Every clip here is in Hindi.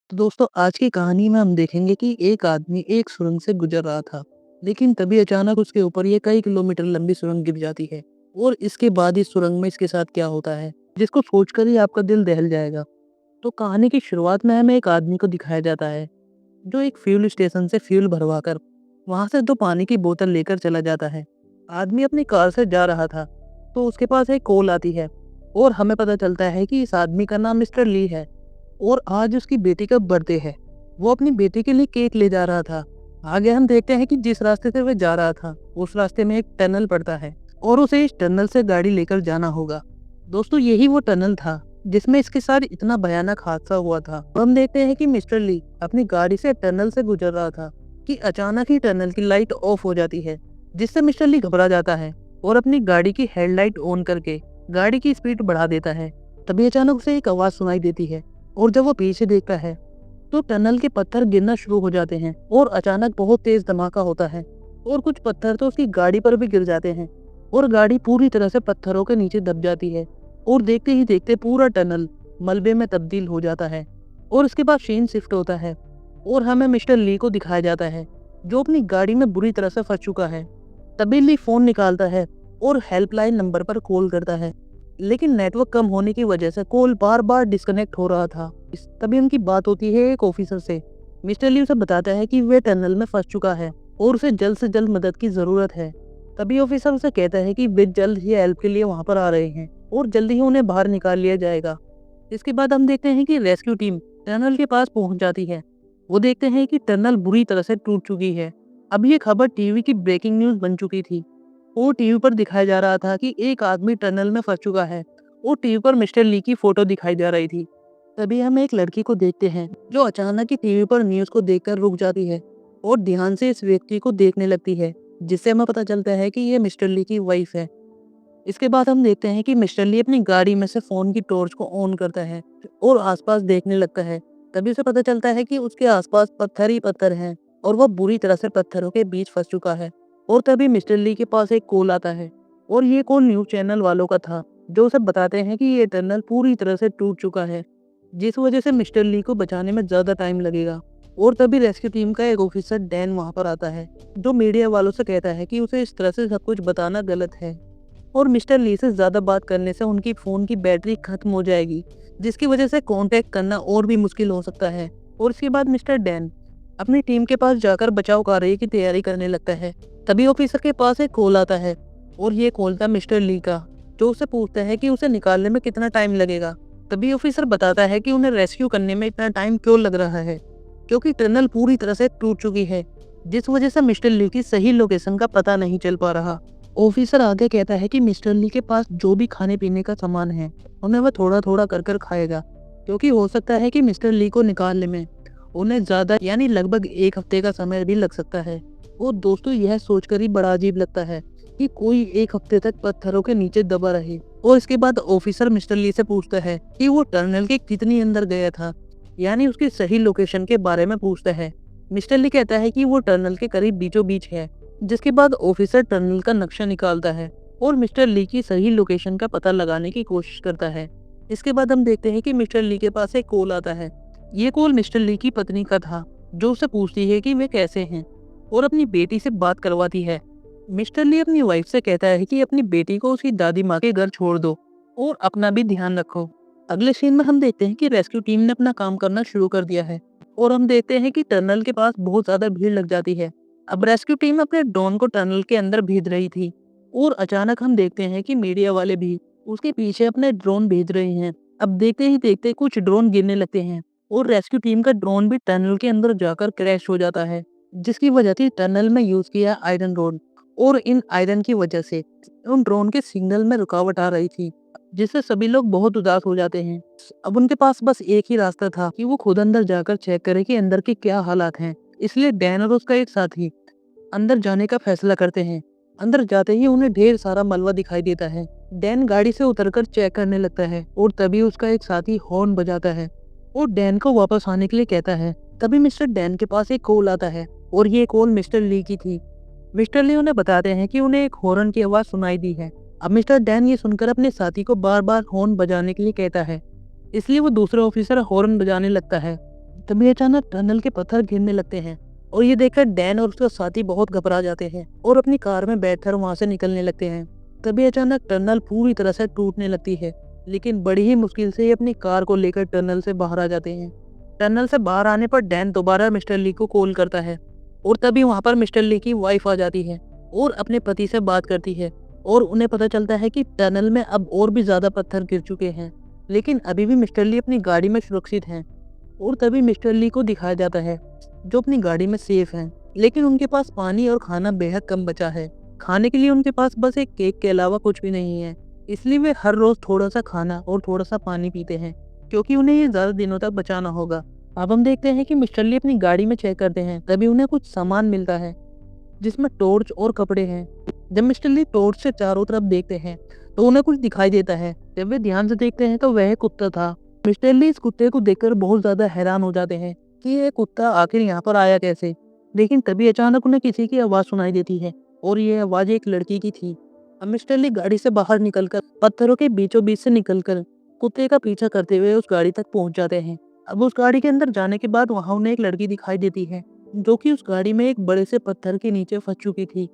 तो दोस्तों आज की कहानी में हम देखेंगे कि एक आदमी एक सुरंग से गुजर रहा था। लेकिन तभी अचानक उसके ऊपर ये कई किलोमीटर लंबी सुरंग गिर जाती है। और इसके बाद इस सुरंग में इसके साथ क्या होता है, जिसको सोचकर ही आपका दिल दहल जाएगा। तो कहानी की शुरुआत में हमें एक आदमी को दिखाया जाता है, जो एक फ्यूल स्टेशन से फ्यूल भरवा कर वहां से 2 पानी की बोतल लेकर चला जाता है। आदमी अपनी कार से जा रहा था, तो उसके पास एक कॉल आती है और हमें पता चलता है कि इस आदमी का नाम मिस्टर ली है और आज उसकी बेटी का बर्थडे है। वो अपनी बेटी के लिए केक ले जा रहा था। आगे हम देखते हैं कि जिस रास्ते से वह जा रहा था, उस रास्ते में एक टनल पड़ता है और उसे इस टनल से गाड़ी लेकर जाना होगा। दोस्तों यही वो टनल था जिसमें इसके साथ इतना भयानक हादसा हुआ था। तो हम देखते हैं कि मिस्टर ली अपनी गाड़ी से टनल से गुजर रहा था कि अचानक ही टनल की लाइट ऑफ हो जाती है, जिससे मिस्टर ली घबरा जाता है और अपनी गाड़ी की हेडलाइट ऑन करके गाड़ी की स्पीड बढ़ा देता है। तभी अचानक उसे एक आवाज सुनाई देती है और जब वो पीछे देखता है तो टनल के पत्थर गिरना शुरू हो जाते हैं और अचानक बहुत तेज धमाका होता है और कुछ पत्थर तो उसकी गाड़ी पर भी गिर जाते हैं और गाड़ी पूरी तरह से पत्थरों के नीचे दब जाती है और देखते ही देखते पूरा टनल मलबे में तब्दील हो जाता है। और उसके बाद सीन शिफ्ट होता है और हमें मिस्टर ली को दिखाया जाता है, जो अपनी गाड़ी में बुरी तरह से फंस चुका है। तभी ली फोन निकालता है और हेल्पलाइन नंबर पर कॉल करता है, लेकिन नेटवर्क कम होने की वजह से कॉल बार बार डिस्कनेक्ट हो रहा था। तभी उनकी बात होती है एक ऑफिसर से। मिस्टर ली उसे बताता है कि वे टनल में फंस चुका है और उसे जल्द से जल्द मदद की जरूरत है। तभी ऑफिसर उसे कहता है कि वे जल्द ही हेल्प के लिए वहां पर आ रहे हैं और जल्द ही उन्हें बाहर निकाल लिया जाएगा। इसके बाद हम देखते हैं कि रेस्क्यू टीम टनल के पास पहुंच जाती है। वो देखते हैं कि टनल बुरी तरह से टूट चुकी है। अब ये खबर टीवी की ब्रेकिंग न्यूज बन चुकी थी और टीवी पर दिखाया जा रहा था कि एक आदमी टनल में फंस चुका है और टीवी पर मिस्टर ली की फोटो दिखाई जा रही थी। तभी हम एक लड़की को देखते हैं जो अचानक ही टीवी पर न्यूज को देखकर रुक जाती है और ध्यान से इस व्यक्ति को देखने लगती है, जिससे हमें पता चलता है कि ये मिस्टर ली की वाइफ है। इसके बाद हम देखते हैं कि मिस्टर ली अपनी गाड़ी में से फोन की टॉर्च को ऑन करता है और आसपास देखने लगता है। तभी उसे पता चलता है कि उसके आसपास पत्थर ही पत्थर हैं और वह बुरी तरह से पत्थरों के बीच फंस चुका है। और तभी मिस्टर ली के पास एक कॉल आता है और ये कॉल न्यूज चैनल वालों का था, जो उसे बताते हैं कि ये टनल पूरी तरह से टूट चुका है, जिस वजह से मिस्टर ली को बचाने में ज्यादा टाइम लगेगा। और तभी रेस्क्यू टीम का एक ऑफिसर डैन वहां पर आता है, जो मीडिया वालों से कहता है कि उसे इस तरह से सब कुछ बताना गलत है और मिस्टर ली से ज्यादा बात करने से उनकी फोन की बैटरी खत्म हो जाएगी, जिसकी वजह से कांटेक्ट करना और भी मुश्किल हो सकता है। और इसके बाद मिस्टर डैन अपनी टीम के पास जाकर बचाव कार्य की तैयारी करने लगता है। तभी ऑफिसर के पास एक कॉल आता है और ये कॉल था मिस्टर ली का, जो उससे पूछता है कि उसे निकालने में कितना टाइम लगेगा। तभी ऑफिसर बताता है कि उन्हें रेस्क्यू करने में इतना टाइम क्यों लग रहा है, क्योंकि टनल पूरी तरह से टूट चुकी है, जिस वजह से मिस्टर ली की सही लोकेशन का पता नहीं चल पा रहा। ऑफिसर आगे कहता है कि मिस्टर ली के पास जो भी खाने पीने का सामान है उन्हें वह थोड़ा थोड़ा कर कर खाएगा, क्योंकि हो सकता है कि मिस्टर ली को निकालने में उन्हें ज्यादा यानी लगभग 1 हफ्ते का समय भी लग सकता है। और दोस्तों यह सोचकर ही बड़ा अजीब लगता है कि कोई 1 हफ्ते तक पत्थरों के नीचे दबा रहे। और इसके बाद ऑफिसर मिस्टर ली से पूछता है कि वो टनल के कितनी अंदर गया था, यानी उसकी सही लोकेशन के बारे में पूछता है। मिस्टर ली कहता है कि वो टनल के करीब बीचों बीच है। जिसके बाद ऑफिसर टनल का नक्शा निकालता है और मिस्टर ली की सही लोकेशन का पता लगाने की कोशिश करता है। इसके बाद हम देखते हैं कि मिस्टर ली के पास एक कॉल आता है। ये कॉल मिस्टर ली की पत्नी का था, जो उससे पूछती है कि वे कैसे हैं और अपनी बेटी से बात करवाती है। मिस्टर ली अपनी वाइफ से कहता है कि अपनी बेटी को उसकी दादी माँ के घर छोड़ दो और अपना भी ध्यान रखो। अगले सीन में हम देखते हैं कि रेस्क्यू टीम ने अपना काम करना शुरू कर दिया है और हम देखते हैं कि टनल के पास बहुत ज्यादा भीड़ लग जाती है। अब रेस्क्यू टीम अपने ड्रोन को टनल के अंदर भेज रही थी और अचानक हम देखते हैं कि मीडिया वाले भी उसके पीछे अपने ड्रोन भेज रहे हैं। अब देखते ही देखते कुछ ड्रोन गिरने लगते हैं और रेस्क्यू टीम का ड्रोन भी टनल के अंदर जाकर क्रैश हो जाता है, जिसकी वजह थी टनल में यूज किया आयरन रोड। और इन आयरन की वजह से उन ड्रोन के सिग्नल में रुकावट आ रही थी, जिससे सभी लोग बहुत उदास हो जाते हैं। अब उनके पास बस एक ही रास्ता था कि वो खुद अंदर जाकर चेक करें कि अंदर के क्या हालात हैं। इसलिए डैन और उसका एक साथी अंदर जाने का फैसला करते हैं। अंदर जाते ही उन्हें ढेर सारा मलबा दिखाई देता है। डैन गाड़ी से उतरकर चेक करने लगता है और तभी उसका एक साथी हॉर्न बजाता है और डैन को वापस आने के लिए कहता है। तभी मिस्टर डैन के पास एक कॉल आता है और ये कॉल मिस्टर ली की थी। मिस्टर ली उन्हें बताते हैं कि उन्हें एक हॉर्न की आवाज सुनाई दी है। अब मिस्टर डैन ये सुनकर अपने साथी को बार बार हॉर्न बजाने के लिए कहता है, इसलिए वो दूसरा ऑफिसर हॉर्न बजाने लगता है। तभी अचानक टनल के पत्थर गिरने लगते हैं और ये देखकर डैन और उसका साथी बहुत घबरा जाते हैं और अपनी कार में बैठकर वहां से निकलने लगते हैं। तभी अचानक टनल पूरी तरह से टूटने लगती है, लेकिन बड़ी ही मुश्किल से ये अपनी कार को लेकर टनल से बाहर आ जाते हैं। टनल से बाहर आने पर डैन दोबारा मिस्टर ली को कॉल करता है और तभी वहां पर मिस्टर ली की वाइफ आ जाती है और अपने पति से बात करती है और उन्हें पता चलता है कि टनल में अब और भी ज्यादा पत्थर गिर चुके हैं, लेकिन अभी भी मिस्टर ली अपनी गाड़ी में सुरक्षित हैं। और तभी मिस्टर ली को दिखाया जाता है जो अपनी गाड़ी में सेफ हैं, लेकिन उनके पास पानी और खाना बेहद कम बचा है। खाने के लिए उनके पास बस एक केक के अलावा कुछ भी नहीं है, इसलिए वे हर रोज थोड़ा सा खाना और थोड़ा सा पानी पीते हैं, क्योंकि उन्हें ये ज्यादा दिनों तक बचाना होगा। अब हम देखते हैं कि मिस्टर ली अपनी गाड़ी में चेक करते हैं, तभी उन्हें कुछ सामान मिलता है जिसमें टॉर्च और कपड़े हैं। जब मिस्टर ली टॉर्च से चारों तरफ देखते हैं तो उन्हें कुछ दिखाई देता है। जब वे ध्यान से देखते हैं तो वह कुत्ता था। मिस्टर ली इस कुत्ते को देखकर बहुत ज्यादा हैरान हो जाते हैं कि ये कुत्ता आखिर यहाँ पर आया कैसे। लेकिन तभी अचानक उन्हें किसी की आवाज सुनाई देती है और ये आवाज एक लड़की की थी। अब मिस्टर ली गाड़ी से बाहर निकलकर पत्थरों के बीचों बीच से निकलकर कुत्ते का पीछा करते हुए उस गाड़ी तक पहुंच जाते हैं। अब उस गाड़ी के अंदर जाने के बाद वहां उन्हें एक लड़की दिखाई देती है जो कि उस गाड़ी में एक बड़े से पत्थर के नीचे फंस चुकी थी।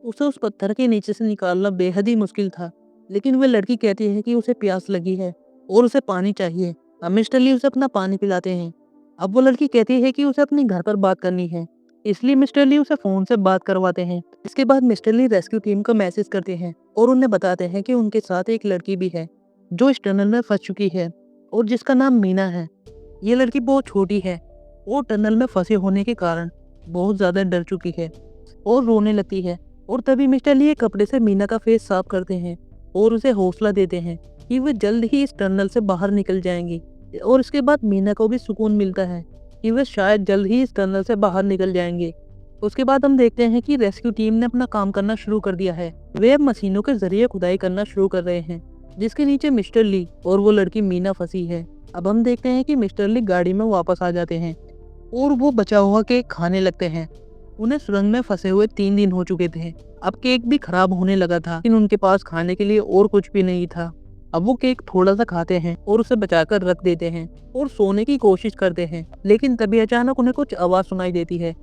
उसे उस पत्थर के नीचे से निकालना बेहद ही मुश्किल था, लेकिन वह लड़की कहती है कि उसे प्यास लगी है और उसे पानी चाहिए। अब मिस्टर ली उसे अपना पानी पिलाते हैं। अब वो लड़की कहती है कि उसे अपने घर पर बात करनी है, इसलिए मिस्टर ली उसे फोन से बात करवाते हैं। इसके बाद मिस्टर ली रेस्क्यू टीम को मैसेज करते हैं और उन्हें बताते हैं कि उनके साथ एक लड़की भी है जो इस टनल में फंस चुकी है और जिसका नाम मीना है। ये लड़की बहुत छोटी है और टनल में फंसे होने के कारण बहुत ज्यादा डर चुकी है और रोने लगती है। और तभी मिस्टर ली एक कपड़े से मीना का फेस साफ करते हैं और उसे हौसला देते हैं कि वे जल्द ही इस टनल से बाहर निकल जाएंगी। और इसके बाद मीना को भी सुकून मिलता है कि वे शायद जल्द ही इस टनल से बाहर निकल जाएंगे। उसके बाद हम देखते हैं कि रेस्क्यू टीम ने अपना काम करना शुरू कर दिया है। वे अब मशीनों के जरिए खुदाई करना शुरू कर रहे हैं जिसके नीचे मिस्टर ली और वो लड़की मीना फंसी है। अब हम देखते हैं कि मिस्टर ली गाड़ी में वापस आ जाते हैं और वो बचा हुआ केक खाने लगते हैं। उन्हें सुरंग में फंसे हुए 3 दिन हो चुके थे। अब केक भी खराब होने लगा था, लेकिन उनके पास खाने के लिए और कुछ भी नहीं था। अब वो केक थोड़ा सा खाते हैं और उसे बचाकर रख देते हैं और सोने की कोशिश करते हैं, लेकिन तभी अचानक उन्हें कुछ आवाज सुनाई देती है।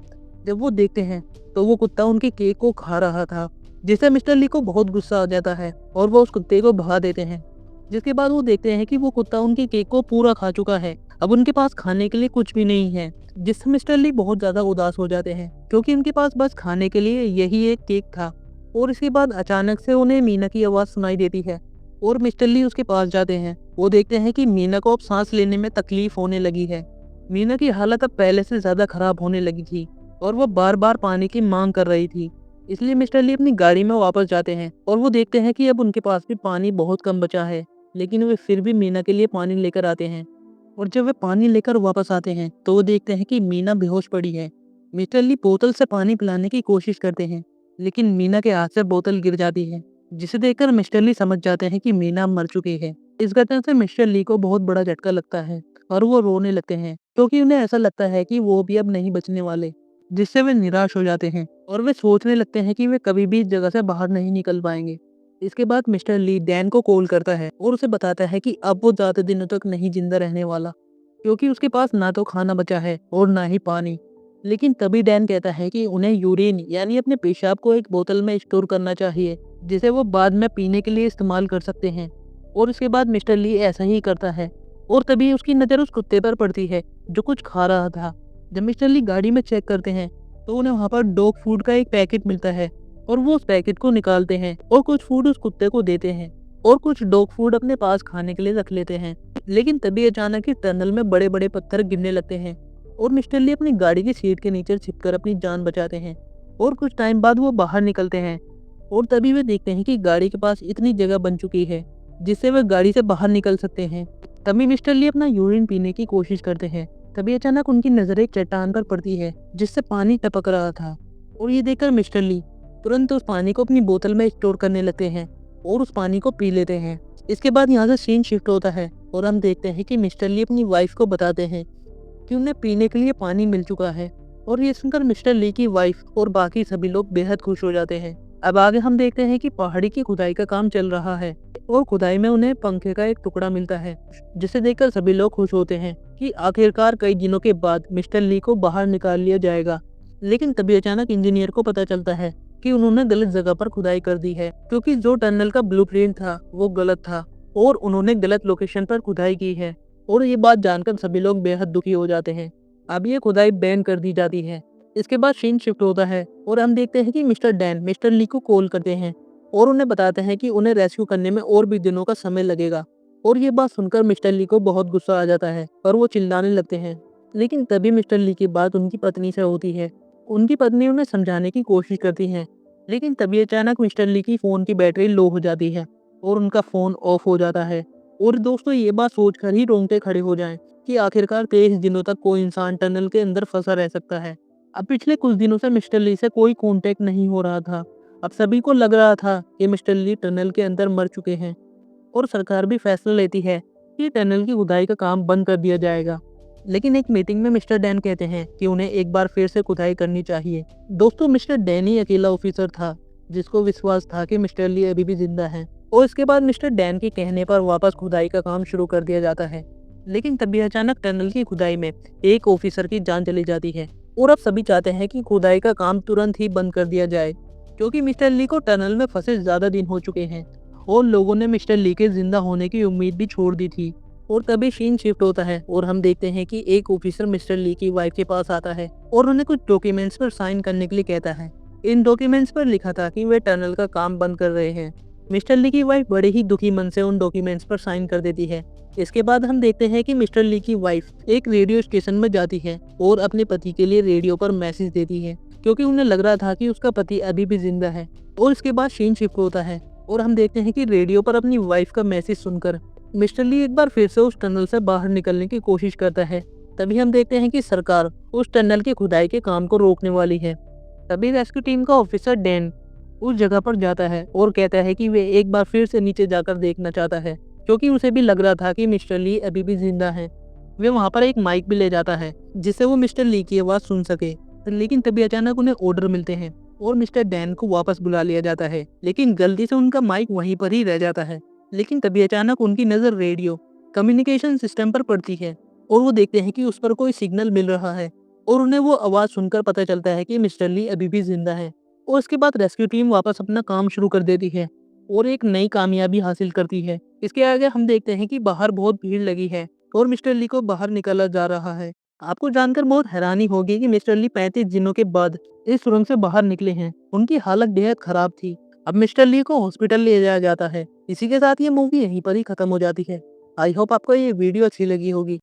जब वो देखते हैं तो वो कुत्ता उनके केक को खा रहा था, जिससे मिस्टर ली को बहुत गुस्सा आ जाता है और वो उस कुत्ते को भगा देते हैं। जिसके बाद वो देखते हैं कि वो कुत्ता उनके केक को पूरा खा चुका है। अब उनके पास खाने के लिए कुछ भी नहीं है, जिससे मिस्टर ली बहुत ज्यादा उदास हो जाते हैं क्योंकि उनके पास बस खाने के लिए यही एक केक था। और इसके बाद अचानक से उन्हें मीना की आवाज सुनाई देती है और मिस्टर ली उसके पास जाते हैं। वो देखते हैं कि मीना को अब सांस लेने में तकलीफ होने लगी है। मीना की हालत अब पहले से ज्यादा खराब होने लगी थी और वो बार बार पानी की मांग कर रही थी। इसलिए मिस्टर ली अपनी गाड़ी में वापस जाते हैं और वो देखते हैं कि अब उनके पास भी पानी बहुत कम बचा है, लेकिन वे फिर भी मीना के लिए पानी लेकर आते हैं। और जब वे पानी लेकर वापस आते हैं तो वो देखते हैं कि मीना बेहोश पड़ी है। मिस्टर ली बोतल से पानी पिलाने की कोशिश करते हैं, लेकिन मीना के हाथ से बोतल गिर जाती है, जिसे देखकर मिस्टर ली समझ जाते हैं कि मीना मर चुकी है। इस घटना से मिस्टर ली को बहुत बड़ा झटका लगता है और वो रोने लगते हैं क्योंकि उन्हें ऐसा लगता है कि वो भी अब नहीं बचने वाले, जिससे वे निराश हो जाते हैं और वे सोचने लगते हैं कि वे कभी भी इस जगह से बाहर नहीं निकल पाएंगे। इसके बाद मिस्टर ली डैन को कॉल करता है और उसे बताता है कि अब वो ज्यादा दिनों तक नहीं जिंदा रहने वाला, क्योंकि उसके पास ना तो खाना बचा है और ना ही पानी। लेकिन तभी डैन कहता है कि उन्हें यूरिन यानी अपने पेशाब को एक बोतल में स्टोर करना चाहिए, जिसे वो बाद में पीने के लिए इस्तेमाल कर सकते हैं। और इसके बाद मिस्टर ली ऐसा ही करता है और तभी उसकी नज़र उस कुत्ते पर पड़ती है जो कुछ खा रहा था। जब मिस्टर ली गाड़ी में चेक करते हैं तो उन्हें वहाँ पर डॉग फूड का एक पैकेट मिलता है और वो उस पैकेट को निकालते हैं और कुछ फूड उस कुत्ते को देते हैं और कुछ डॉग फूड अपने पास खाने के लिए रख लेते हैं। लेकिन तभी अचानक ही टनल में बड़े बड़े पत्थर गिरने लगते हैं और मिस्टर ली अपनी गाड़ी की सीट के नीचे छिपकर अपनी जान बचाते हैं। और कुछ टाइम बाद वो बाहर निकलते हैं और तभी वे देखते हैं कि गाड़ी के पास इतनी जगह बन चुकी है जिससे वे गाड़ी से बाहर निकल सकते हैं। तभी मिस्टर ली अपना यूरिन पीने की कोशिश करते हैं। तभी अचानक उनकी नजर एक चट्टान पर पड़ती है जिससे पानी टपक रहा था और ये देखकर मिस्टर ली तुरंत उस पानी को अपनी बोतल में स्टोर करने लगते हैं और उस पानी को पी लेते हैं। इसके बाद यहाँ से सीन शिफ्ट होता है और हम देखते हैं कि मिस्टर ली अपनी वाइफ को बताते हैं कि उन्हें पीने के लिए पानी मिल चुका है। और ये सुनकर मिस्टर ली की वाइफ और बाकी सभी लोग बेहद खुश हो जाते हैं। अब आगे हम देखते हैं कि पहाड़ी की खुदाई का काम चल रहा है और खुदाई में उन्हें पंखे का एक टुकड़ा मिलता है, जिसे देखकर सभी लोग खुश होते हैं कि आखिरकार कई दिनों के बाद मिस्टर ली को बाहर निकाल लिया जाएगा। लेकिन तभी अचानक इंजीनियर को पता चलता है कि उन्होंने गलत जगह पर खुदाई कर दी है, क्योंकि जो टनल का ब्लूप्रिंट था वो गलत था और उन्होंने गलत लोकेशन पर खुदाई की है। और ये बात जानकर सभी लोग बेहद दुखी हो जाते हैं। अब ये खुदाई बैन कर दी जाती है। इसके बाद सीन शिफ्ट होता है और हम देखते हैं कि मिस्टर डैन मिस्टर ली को कॉल करते हैं और उन्हें बताते हैं कि उन्हें रेस्क्यू करने में और भी दिनों का समय लगेगा। और ये बात सुनकर मिस्टर ली को बहुत गुस्सा आ जाता है और वो चिल्लाने लगते हैं। लेकिन तभी मिस्टर ली की बात उनकी पत्नी से होती है। उनकी पत्नी उन्हें समझाने की कोशिश करती है, लेकिन तभी अचानक मिस्टर ली की फ़ोन की बैटरी लो हो जाती है और उनका फ़ोन ऑफ हो जाता है। और दोस्तों, ये बात सोचकर ही रोंगटे खड़े हो जाएं कि आखिरकार 23 दिनों तक कोई इंसान टनल के अंदर फंसा रह सकता है। अब पिछले कुछ दिनों से मिस्टर ली से कोई कांटेक्ट नहीं हो रहा था। अब सभी को लग रहा था कि मिस्टर ली टनल के अंदर मर चुके हैं और सरकार भी फैसला लेती है कि टनल की खुदाई का काम बंद कर दिया जाएगा। लेकिन एक मीटिंग में मिस्टर डैन कहते हैं कि उन्हें एक बार फिर से खुदाई करनी चाहिए। दोस्तों, मिस्टर डैन ही अकेला ऑफिसर था जिसको विश्वास था कि मिस्टर ली अभी भी जिंदा हैं। और इसके बाद मिस्टर डैन के कहने पर वापस खुदाई का काम शुरू कर दिया जाता है। लेकिन तभी अचानक टनल की खुदाई में एक ऑफिसर की जान चली जाती है और अब सभी चाहते हैं कि खुदाई का काम तुरंत ही बंद कर दिया जाए, क्योंकि मिस्टर ली को टनल में फंसे ज्यादा दिन हो चुके हैं और लोगों ने मिस्टर ली के जिंदा होने की उम्मीद भी छोड़ दी थी। और तभी सीन शिफ्ट होता है और हम देखते हैं कि एक ऑफिसर मिस्टर ली की वाइफ के पास आता है और उन्हें कुछ डॉक्यूमेंट्स पर साइन करने के लिए कहता है। इन डॉक्यूमेंट्स पर लिखा था कि वे टनल का काम बंद कर रहे हैं। मिस्टर ली की वाइफ बड़े ही दुखी मन से उन डॉक्यूमेंट्स पर साइन कर देती है। इसके बाद हम देखते हैं कि मिस्टर ली की वाइफ एक रेडियो स्टेशन में जाती है और अपने पति के लिए रेडियो पर मैसेज देती है, क्योंकि उन्हें लग रहा था कि उसका पति अभी भी जिंदा है। और इसके बाद सीन शिफ्ट होता है और हम देखते हैं कि रेडियो पर अपनी वाइफ का मैसेज सुनकर मिस्टर ली एक बार फिर से उस टनल से बाहर निकलने की कोशिश करता है। तभी हम देखते हैं कि सरकार उस टनल की खुदाई के काम को रोकने वाली है। तभी रेस्क्यू टीम का ऑफिसर डैन उस जगह पर जाता है और कहता है कि वे एक बार फिर से नीचे जाकर देखना चाहता है, क्योंकि उसे भी लग रहा था कि मिस्टर ली अभी भी जिंदा हैं। वे वहां पर एक माइक भी ले जाता है जिससे वो मिस्टर ली की आवाज़ सुन सके। लेकिन तभी अचानक उन्हें ऑर्डर मिलते हैं और मिस्टर डैन को वापस बुला लिया जाता है, लेकिन गलती से उनका माइक वहीं पर ही रह जाता है। लेकिन तभी अचानक उनकी नज़र रेडियो कम्युनिकेशन सिस्टम पर पड़ती है और वो देखते हैं कि उस पर कोई सिग्नल मिल रहा है और उन्हें वो आवाज़ सुनकर पता चलता है कि मिस्टर ली अभी भी जिंदा है। और उसके बाद रेस्क्यू टीम वापस अपना काम शुरू कर देती है और एक नई कामयाबी हासिल करती है। इसके आगे हम देखते हैं कि बाहर बहुत भीड़ लगी है और मिस्टर ली को बाहर निकाला जा रहा है। आपको जानकर बहुत हैरानी होगी कि मिस्टर ली 35 दिनों के बाद इस सुरंग से बाहर निकले हैं। उनकी हालत बेहद खराब थी। अब मिस्टर ली को हॉस्पिटल ले जाया जाता है। इसी के साथ ये मूवी यहीं पर ही खत्म हो जाती है। आई होप आपको ये वीडियो अच्छी लगी होगी।